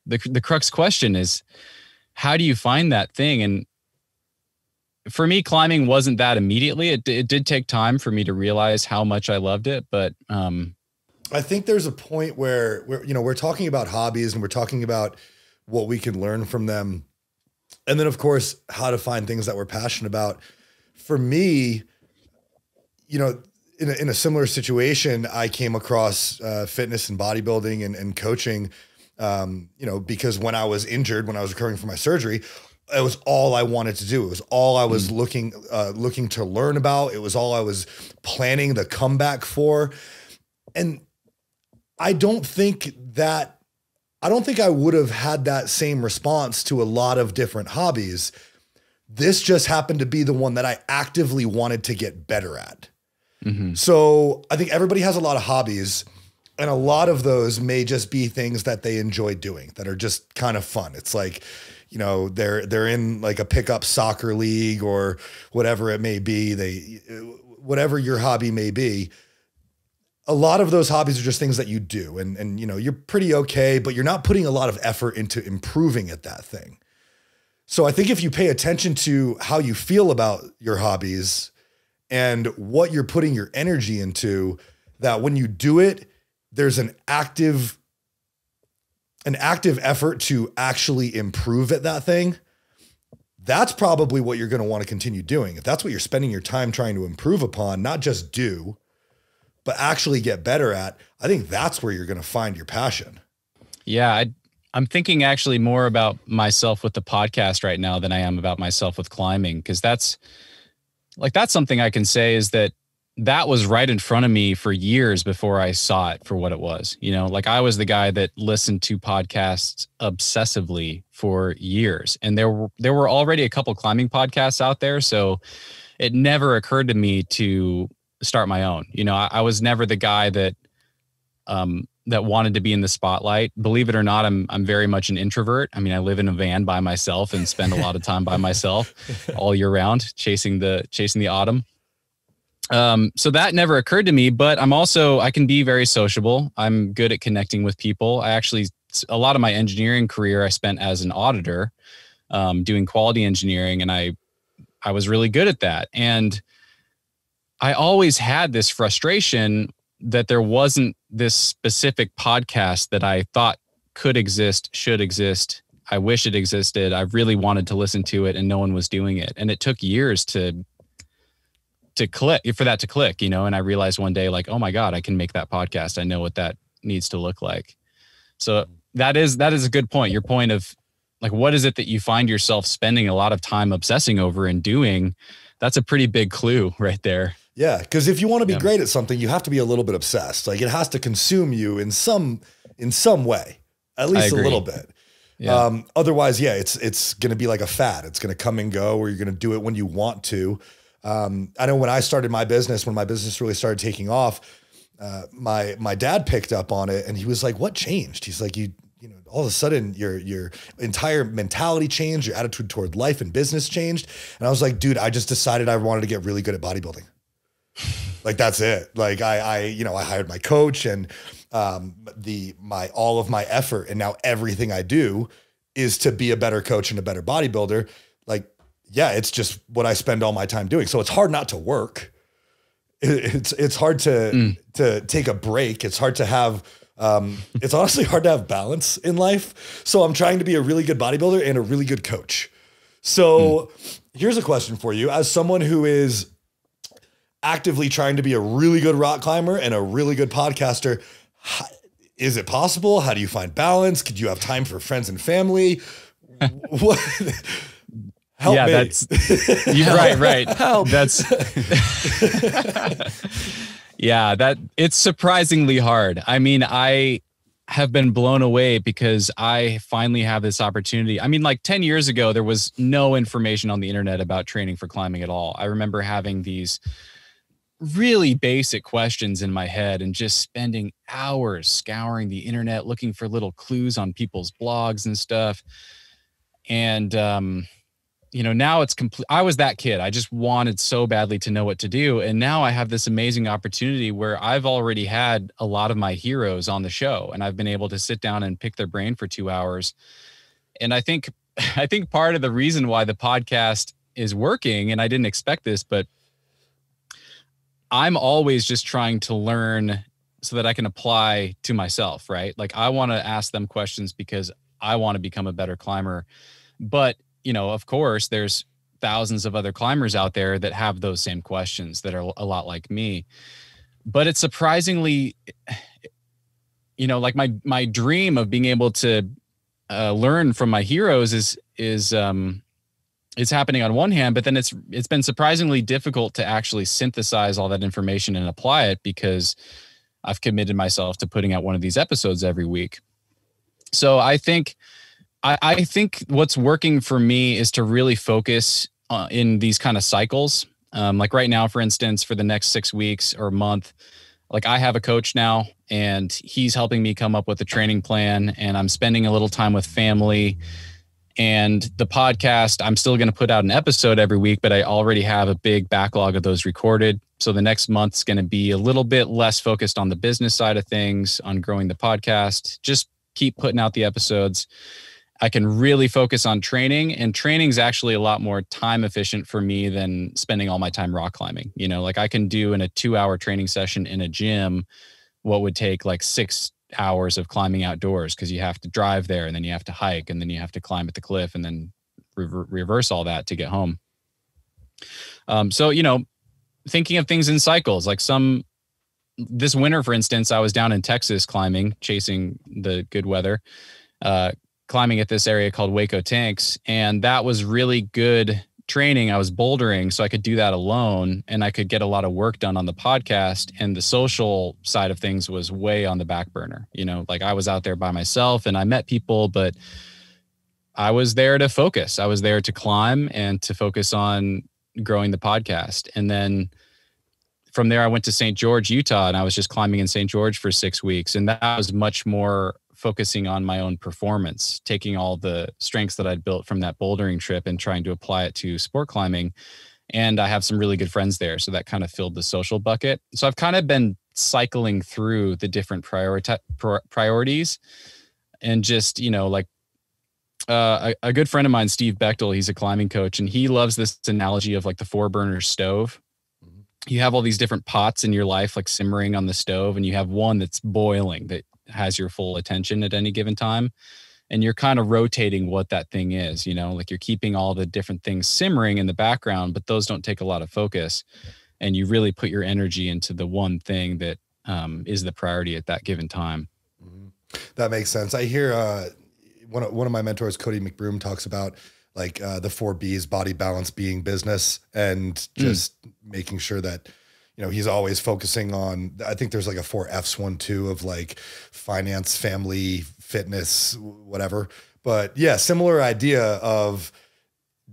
crux question is, how do you find that thing? And for me, climbing wasn't that immediately. It did take time for me to realize how much I loved it. But I think there's a point where we're talking about hobbies and we're talking about what we can learn from them. And then of course, how to find things that we're passionate about. For me, in a similar situation, I came across fitness and bodybuilding and coaching, because when I was injured, when I was recovering from my surgery, it was all I wanted to do. It was all I was looking to learn about. It was all I was planning the comeback for. And I don't think I would have had that same response to a lot of different hobbies. This just happened to be the one that I actively wanted to get better at. Mm-hmm. So I think everybody has a lot of hobbies, and a lot of those may just be things that they enjoy doing that are just kind of fun. It's like, they're in like a pickup soccer league or whatever it may be. Whatever your hobby may be, a lot of those hobbies are just things that you do, and you're pretty okay, but you're not putting a lot of effort into improving at that thing. So I think if you pay attention to how you feel about your hobbies and what you're putting your energy into, that when you do it, there's an active effort to actually improve at that thing. That's probably what you're going to want to continue doing. If that's what you're spending your time trying to improve upon, not just do, but actually get better at, I think that's where you're going to find your passion. Yeah, I'm thinking actually more about myself with the podcast right now than I am about myself with climbing, because that's something I can say is that was right in front of me for years before I saw it for what it was. Like I was the guy that listened to podcasts obsessively for years, and there were already a couple climbing podcasts out there, so it never occurred to me to start my own. I was never the guy that wanted to be in the spotlight. Believe it or not, I'm very much an introvert. I mean, I live in a van by myself and spend a lot of time by myself all year round, chasing the autumn. So that never occurred to me, but I can be very sociable. I'm good at connecting with people. A lot of my engineering career I spent as an auditor, doing quality engineering. And I I was really good at that. And I always had this frustration that there wasn't this specific podcast that I thought could exist, should exist. I wish it existed. I really wanted to listen to it and no one was doing it. And it took years to click, for that to click, you know, and I realized one day, like, oh my God, I can make that podcast. I know what that needs to look like. So that is a good point. Your point of like, what is it that you find yourself spending a lot of time obsessing over and doing? That's a pretty big clue right there. Yeah. Because if you want to be great at something, you have to be a little bit obsessed. Like it has to consume you in some way, at least a little bit. Yeah. Otherwise, it's going to be like a fad. It's going to come and go, or you're going to do it when you want to. I know when I started my business, when my business really started taking off, my dad picked up on it and he was like, what changed? He's like, you know, all of a sudden your entire mentality changed, your attitude toward life and business changed. And I was like, dude, I just decided I wanted to get really good at bodybuilding. Like, that's it. Like I hired my coach and, all of my effort. And now everything I do is to be a better coach and a better bodybuilder. Like, yeah, it's just what I spend all my time doing. So it's hard not to work. It's hard to take a break. It's hard to have, it's honestly hard to have balance in life. So I'm trying to be a really good bodybuilder and a really good coach. So here's a question for you. As someone who is actively trying to be a really good rock climber and a really good podcaster, is it possible? How do you find balance? Could you have time for friends and family? What? Help me. That's right. Help. That's that it's surprisingly hard. I mean, I have been blown away because I finally have this opportunity. I mean, like 10 years ago, there was no information on the internet about training for climbing at all. I remember having these really basic questions in my head and just spending hours scouring the internet, looking for little clues on people's blogs and stuff. And, now it's complete. I was that kid. I just wanted so badly to know what to do. And now I have this amazing opportunity where I've already had a lot of my heroes on the show and I've been able to sit down and pick their brain for 2 hours. And I think part of the reason why the podcast is working, and I didn't expect this, but I'm always just trying to learn so that I can apply to myself, right? Like I want to ask them questions because I want to become a better climber. But, of course, there's thousands of other climbers out there that have those same questions that are a lot like me. But it's surprisingly, like my dream of being able to learn from my heroes is happening on one hand, but then it's been surprisingly difficult to actually synthesize all that information and apply it because I've committed myself to putting out one of these episodes every week. So I think what's working for me is to really focus in these kind of cycles. Like right now, for instance, for the next 6 weeks or a month, like I have a coach now and he's helping me come up with a training plan and I'm spending a little time with family. And the podcast, I'm still going to put out an episode every week, but I already have a big backlog of those recorded. So the next month's going to be a little bit less focused on the business side of things, on growing the podcast. Just keep putting out the episodes. I can really focus on training, and training is actually a lot more time efficient for me than spending all my time rock climbing. Like I can do in a 2-hour training session in a gym what would take like 6 hours of climbing outdoors, because you have to drive there and then you have to hike and then you have to climb at the cliff and then reverse all that to get home. So, thinking of things in cycles, like this winter, for instance, I was down in Texas climbing, chasing the good weather, climbing at this area called Waco Tanks. And that was really good training. I was bouldering, so I could do that alone and I could get a lot of work done on the podcast, and the social side of things was way on the back burner. Like I was out there by myself and I met people, but I was there to focus. I was there to climb and to focus on growing the podcast. And then from there, I went to St. George, Utah, and I was just climbing in St. George for 6 weeks. And that was much more focusing on my own performance, taking all the strengths that I'd built from that bouldering trip and trying to apply it to sport climbing. And I have some really good friends there. So that kind of filled the social bucket. So I've kind of been cycling through the different priorities and just, like A good friend of mine, Steve Bechtel, he's a climbing coach, and he loves this analogy of like the 4-burner stove. You have all these different pots in your life, like simmering on the stove, and you have one that's boiling that has your full attention at any given time. And you're kind of rotating what that thing is, like you're keeping all the different things simmering in the background, but those don't take a lot of focus. And you really put your energy into the one thing that is the priority at that given time. That makes sense. I hear one of my mentors, Cody McBroom, talks about like the 4 B's: body, balance, being, business, and just making sure that, he's always focusing on, I think there's like a 4 F's one too, of like finance, family, fitness, whatever. But yeah, similar idea of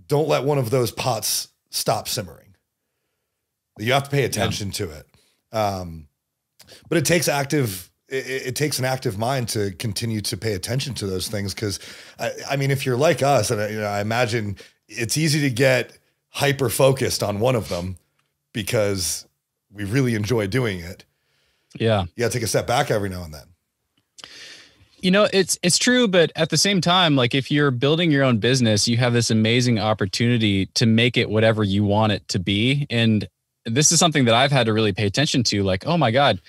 don't let one of those pots stop simmering. You have to pay attention to it. But it takes it takes an active mind to continue to pay attention to those things. Cause I mean, if you're like us, and I imagine it's easy to get hyper focused on one of them because we really enjoy doing it. Yeah. You gotta take a step back every now and then. It's true, but at the same time, like if you're building your own business, you have this amazing opportunity to make it whatever you want it to be. And this is something that I've had to really pay attention to. Like, oh my God,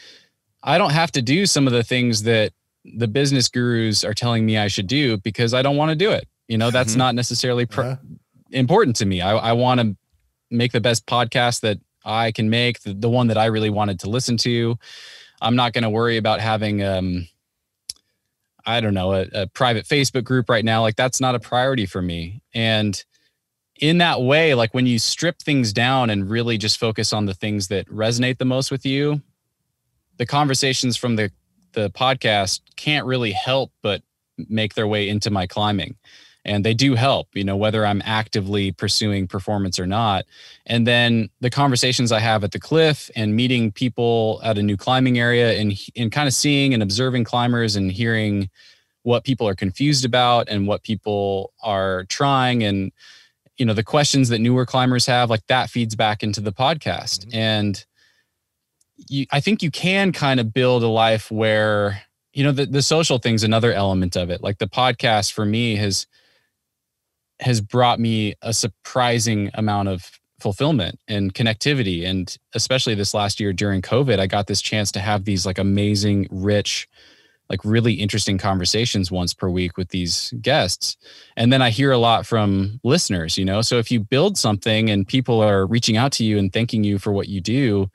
I don't have to do some of the things that the business gurus are telling me I should do because I don't want to do it. That's not necessarily important to me. I want to make the best podcast that I can make, the one that I really wanted to listen to. I'm not going to worry about having, a private Facebook group right now. Like that's not a priority for me. And in that way, like when you strip things down and really just focus on the things that resonate the most with you, the conversations from the podcast can't really help but make their way into my climbing. And they do help, whether I'm actively pursuing performance or not. And then the conversations I have at the cliff and meeting people at a new climbing area and kind of seeing and observing climbers and hearing what people are confused about and what people are trying. And, the questions that newer climbers have, like that feeds back into the podcast. And I think you can kind of build a life where, the social thing's another element of it. Like the podcast for me has brought me a surprising amount of fulfillment and connectivity. And especially this last year during COVID, I got this chance to have these like amazing, rich, like really interesting conversations once per week with these guests. And then I hear a lot from listeners, so if you build something and people are reaching out to you and thanking you for what you do,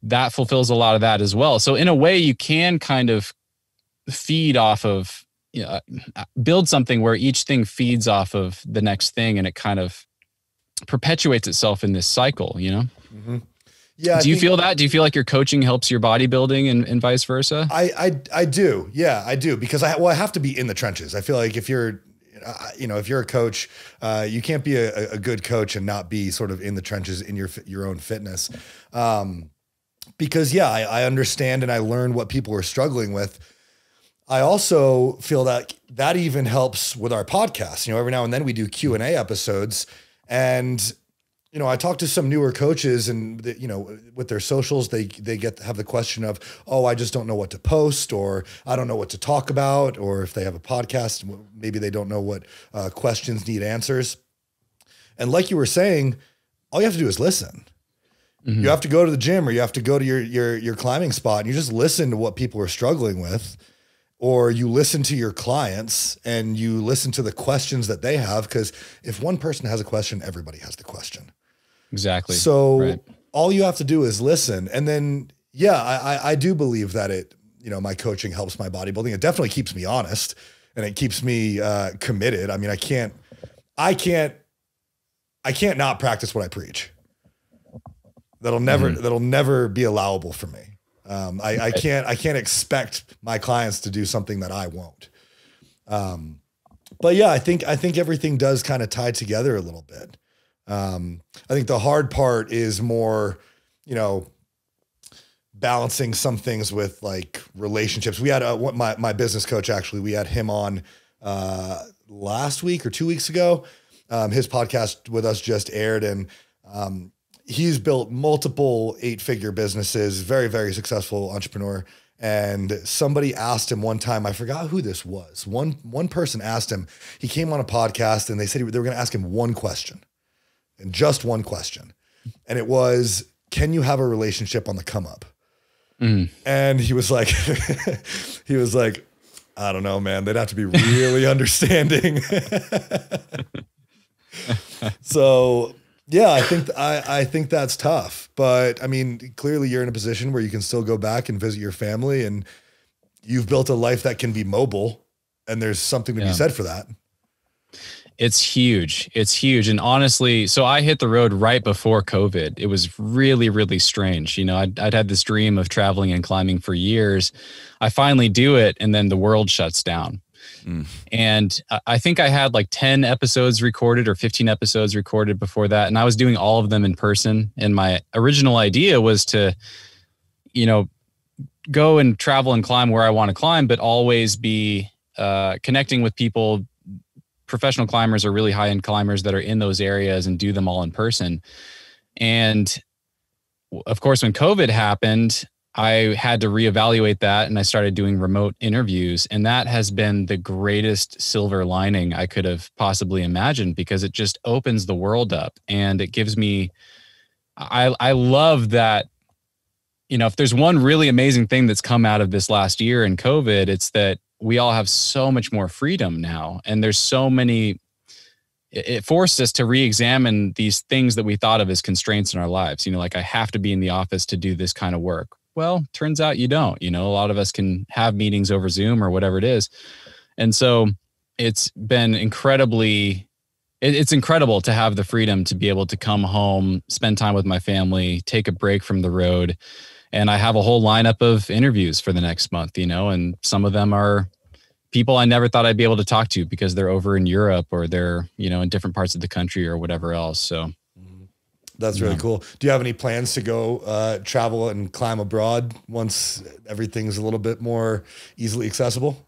that fulfills a lot of that as well. So in a way you can kind of feed off of, build something where each thing feeds off of the next thing and it kind of perpetuates itself in this cycle, Mm-hmm. Yeah. Do you feel that? Do you feel like your coaching helps your bodybuilding and vice versa? I do. Yeah, I do. Because I have to be in the trenches. I feel like if you're a coach, you can't be a good coach and not be sort of in the trenches in your own fitness. Because I understand and I learn what people are struggling with. I also feel that even helps with our podcast. Every now and then we do Q&A episodes, and I talk to some newer coaches, and with their socials, they have the question of, oh, I just don't know what to post, or I don't know what to talk about, or if they have a podcast, maybe they don't know what questions need answers. And like you were saying, all you have to do is listen. Mm-hmm. You have to go to the gym, or you have to go to your climbing spot, and you just listen to what people are struggling with. Or you listen to your clients and you listen to the questions that they have. Because if one person has a question, everybody has the question. Exactly. So all you have to do is listen. And then, I do believe that my coaching helps my bodybuilding. It definitely keeps me honest and it keeps me committed. I mean, I can't not practice what I preach. That'll never be allowable for me. I can't expect my clients to do something that I won't. But yeah, I think everything does kind of tie together a little bit. I think the hard part is more, balancing some things with like relationships. We had my business coach, actually, we had him on, last week or 2 weeks ago. His podcast with us just aired, and, he's built multiple 8-figure businesses, very, very successful entrepreneur. And somebody asked him one time, I forgot who this was. One person asked him, he came on a podcast and they said they were going to ask him one question, and just one question. And it was, can you have a relationship on the come up? And he was like, I don't know, man. They'd have to be really understanding. So yeah, I think that's tough, but I mean, clearly you're in a position where you can still go back and visit your family, and you've built a life that can be mobile, and there's something to be said for that. It's huge. It's huge. And honestly, so I hit the road right before COVID. It was really, really strange. You know, I'd had this dream of traveling and climbing for years. I finally do it, and then the world shuts down. And I think I had like 10 episodes recorded or 15 episodes recorded before that. And I was doing all of them in person. And my original idea was to, you know, go and travel and climb where I want to climb, but always be connecting with people, professional climbers or really high-end climbers that are in those areas, and do them all in person. And of course, when COVID happened, I had to reevaluate that, and I started doing remote interviews, and that has been the greatest silver lining I could have possibly imagined, because it just opens the world up, and it gives me, I love that, you know, if there's one really amazing thing that's come out of this last year in COVID, it's that we all have so much more freedom now, and there's so many, it forced us to re-examine these things that we thought of as constraints in our lives. You know, like I have to be in the office to do this kind of work. Well, turns out you don't. You know, a lot of us can have meetings over Zoom or whatever it is. And so it's been incredibly, it's incredible to have the freedom to be able to come home, spend time with my family, take a break from the road. And I have a whole lineup of interviews for the next month, you know, and some of them are people I never thought I'd be able to talk to because they're over in Europe or they're, you know, in different parts of the country or whatever else. So that's really cool. Do you have any plans to go travel and climb abroad once everything's a little bit more easily accessible?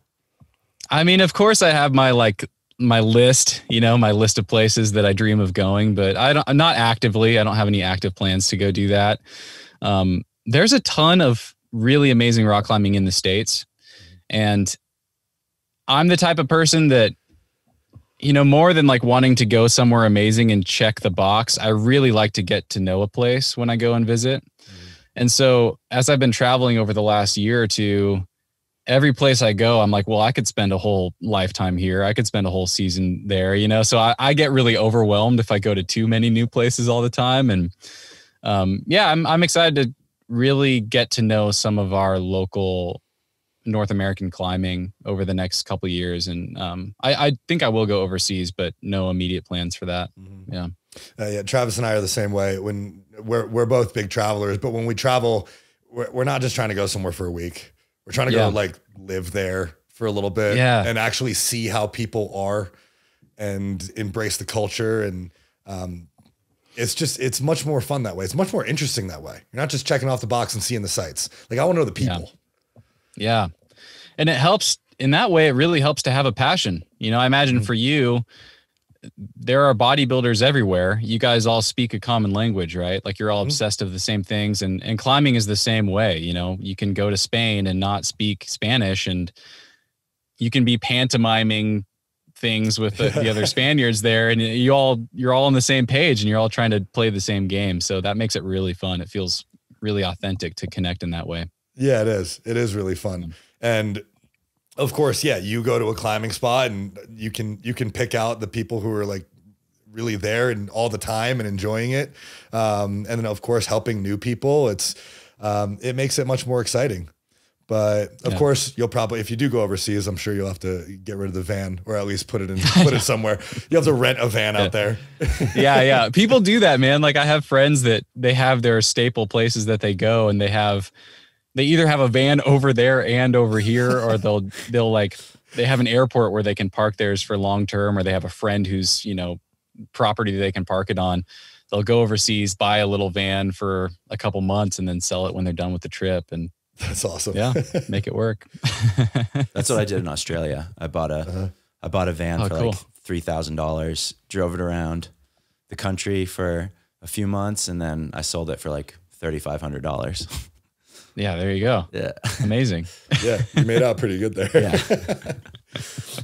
I mean, of course I have my list, you know, my list of places that I dream of going, but I don't have any active plans to go do that. There's a ton of really amazing rock climbing in the States. And I'm the type of person that, you know, more than like wanting to go somewhere amazing and check the box, I really like to get to know a place when I go and visit. And so as I've been traveling over the last year or two, every place I go, I'm like, well, I could spend a whole lifetime here. I could spend a whole season there, you know? So I get really overwhelmed if I go to too many new places all the time. And yeah, I'm excited to really get to know some of our local North American climbing over the next couple of years. And I think I will go overseas, but no immediate plans for that. Yeah. Yeah. Travis and I are the same way. When we're both big travelers, but when we travel, we're not just trying to go somewhere for a week. We're trying to go like live there for a little bit and actually see how people are and embrace the culture. And it's much more fun that way. It's much more interesting that way. You're not just checking off the box and seeing the sights. Like I want to know the people. Yeah. And it helps in that way. It really helps to have a passion. You know, I imagine for you, there are bodybuilders everywhere. You guys all speak a common language, right? Like you're all obsessed with the same things, and climbing is the same way. You know, you can go to Spain and not speak Spanish, and you can be pantomiming things with the other Spaniards there, and you're all on the same page, and you're all trying to play the same game. So that makes it really fun. It feels really authentic to connect in that way. Yeah, it is. It is really fun. And of course, yeah, you go to a climbing spot and you can pick out the people who are like really there and all the time and enjoying it. And then of course, helping new people. It makes it much more exciting. But of course, you'll probably, if you do go overseas, I'm sure you'll have to get rid of the van, or at least put it somewhere. You have to rent a van out there. Yeah. People do that, man. Like I have friends that they have their staple places that they go, and they either have a van over there and over here, or they have an airport where they can park theirs for long term, or they have a friend who's, you know, property they can park it on. They'll go overseas, buy a little van for a couple months, and then sell it when they're done with the trip. And that's awesome. Yeah, make it work. That's what I did in Australia. I bought a van for like $3,000, drove it around the country for a few months, and then I sold it for like $3,500. Yeah, there you go. Yeah. Amazing. Yeah, you made out pretty good there. Yeah.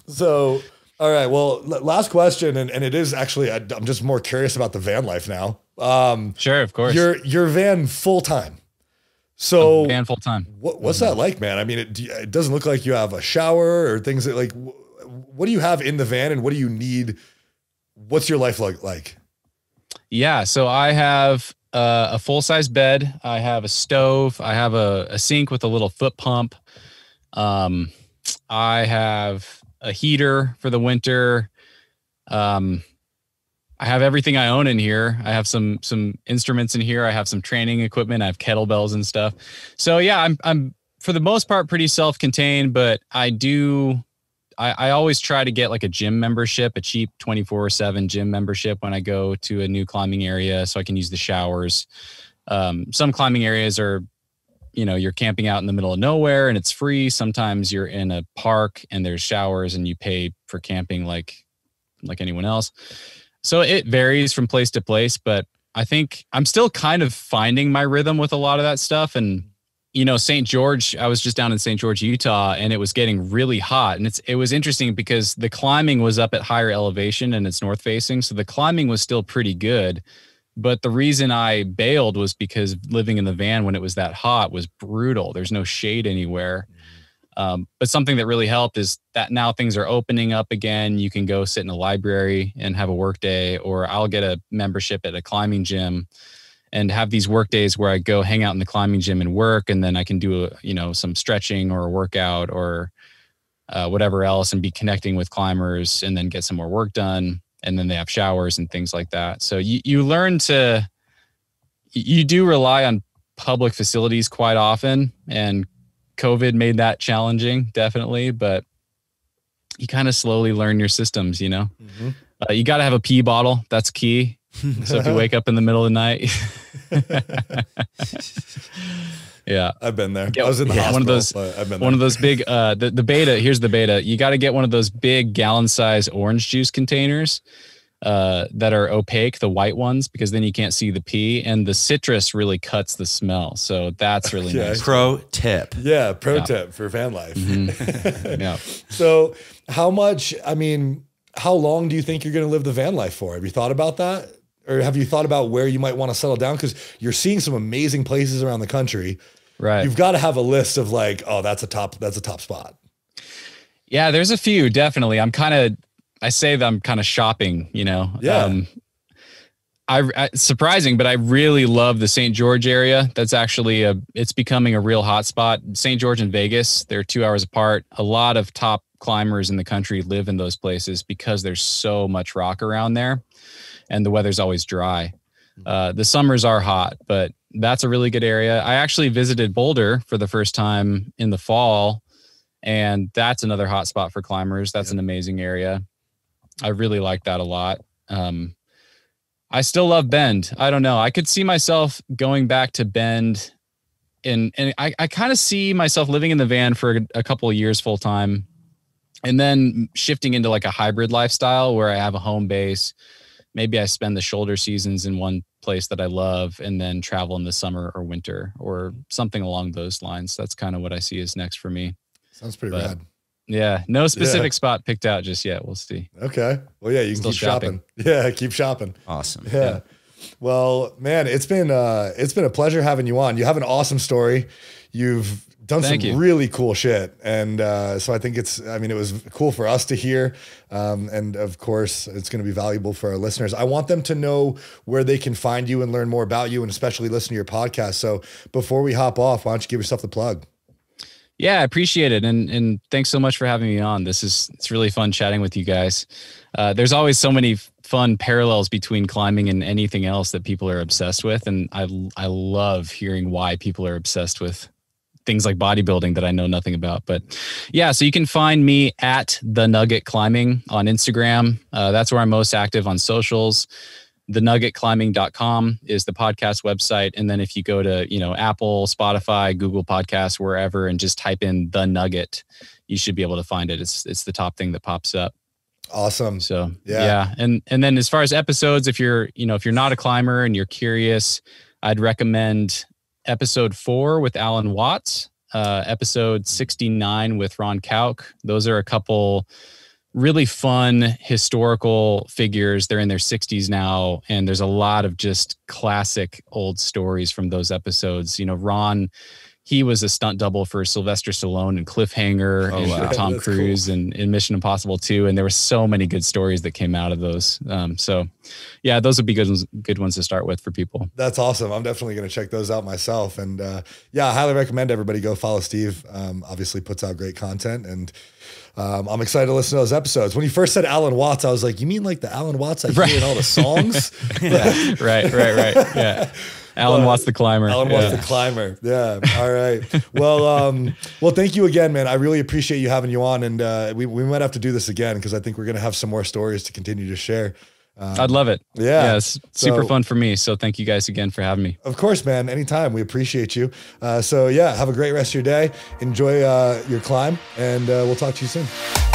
So, all right. Well, last question, and it is actually, I'm just more curious about the van life now. Sure, of course. Your van full time. So Van full time. What's that like, man? I mean, it doesn't look like you have a shower or things that like. What do you have in the van, and what do you need? What's your life like? Yeah, so I have a full-size bed. I have a stove. I have a sink with a little foot pump. I have a heater for the winter. I have everything I own in here. I have some instruments in here. I have some training equipment. I have kettlebells and stuff. So yeah, I'm for the most part pretty self-contained, but I always try to get like a gym membership, a cheap 24/7 gym membership when I go to a new climbing area so I can use the showers. Some climbing areas are, you're camping out in the middle of nowhere and it's free. Sometimes you're in a park and there's showers and you pay for camping like anyone else. So it varies from place to place, but I think I'm still kind of finding my rhythm with a lot of that stuff. And St. George, I was just down in St. George, Utah, and it was getting really hot. And it was interesting because the climbing was up at higher elevation and it's north facing. So the climbing was still pretty good. But the reason I bailed was because living in the van when it was that hot was brutal. There's no shade anywhere. But something that really helped is that now things are opening up again. You can go sit in a library and have a work day, or I'll get a membership at a climbing gym and have these work days where I go hang out in the climbing gym and work. And then I can do some stretching or a workout or whatever else and be connecting with climbers and then get some more work done. And then they have showers and things like that. So you learn you do rely on public facilities quite often, and COVID made that challenging, definitely, but you kind of slowly learn your systems, Mm-hmm. You got to have a pee bottle. That's key. So if you wake up in the middle of the night, yeah, I've been there. I was in the hospital. I've been there. One of those big, the beta. Here's the beta. You got to get one of those big gallon-size orange juice containers that are opaque, the white ones, because then you can't see the pee, and the citrus really cuts the smell. So that's really nice. Pro tip. Yeah, tip for van life. Mm-hmm. Yeah. So how long do you think you're going to live the van life for? Have you thought about that? Or have you thought about where you might want to settle down? Because you're seeing some amazing places around the country. Right. You've got to have a list of like, oh, that's a top spot. Yeah, there's a few, definitely. I say that I'm kind of shopping, Yeah. Surprising, but I really love the St. George area. That's actually it's becoming a real hot spot. St. George and Vegas, they're 2 hours apart. A lot of top climbers in the country live in those places because there's so much rock around there and the weather's always dry. The summers are hot, but that's a really good area. I actually visited Boulder for the first time in the fall, and that's another hot spot for climbers. That's an amazing area. I really like that a lot. I still love Bend. I don't know. I could see myself going back to Bend, and I kind of see myself living in the van for a couple of years full time, and then shifting into like a hybrid lifestyle where I have a home base. Maybe I spend the shoulder seasons in one place that I love and then travel in the summer or winter or something along those lines. That's kind of what I see as next for me. Sounds pretty rad. Yeah. No specific spot picked out just yet. We'll see. Okay. Well, yeah, you can keep shopping. Yeah. Keep shopping. Awesome. Yeah. Well, man, it's been a pleasure having you on. You have an awesome story. You've done really cool shit. And so I think it was cool for us to hear. And of course, it's going to be valuable for our listeners. I want them to know where they can find you and learn more about you and especially listen to your podcast. So before we hop off, why don't you give yourself the plug? Yeah, I appreciate it. And thanks so much for having me on. It's really fun chatting with you guys. There's always so many fun parallels between climbing and anything else that people are obsessed with. And I love hearing why people are obsessed with things like bodybuilding that I know nothing about. But yeah, so you can find me at The Nugget Climbing on Instagram. That's where I'm most active on socials. thenuggetclimbing.com is the podcast website. And then if you go to, Apple, Spotify, Google Podcasts, wherever, and just type in The Nugget, you should be able to find it. It's the top thing that pops up. Awesome. So yeah. And then as far as episodes, if you're not a climber and you're curious, I'd recommend episode 4 with Alan Watts, episode 69 with Ron Kauk. Those are a couple really fun historical figures. They're in their 60s now, and there's a lot of just classic old stories from those episodes. You know, Ron, he was a stunt double for Sylvester Stallone in Cliffhanger and for Tom Cruise and in Mission Impossible 2. And there were so many good stories that came out of those. So yeah, those would be good ones to start with for people. That's awesome. I'm definitely going to check those out myself. And yeah, I highly recommend everybody go follow Steve. Obviously puts out great content, and I'm excited to listen to those episodes. When you first said Alan Watts, I was like, you mean like the Alan Watts I hear in all the songs? Yeah. Right. Yeah. Alan Watts the Climber. Alan Watts the Climber. Yeah. All right. Well, thank you again, man. I really appreciate you having you on, and we might have to do this again because I think we're going to have some more stories to continue to share. I'd love it. Yeah. It's super fun for me. So thank you guys again for having me. Of course, man. Anytime. We appreciate you. So yeah, have a great rest of your day. Enjoy your climb, and we'll talk to you soon.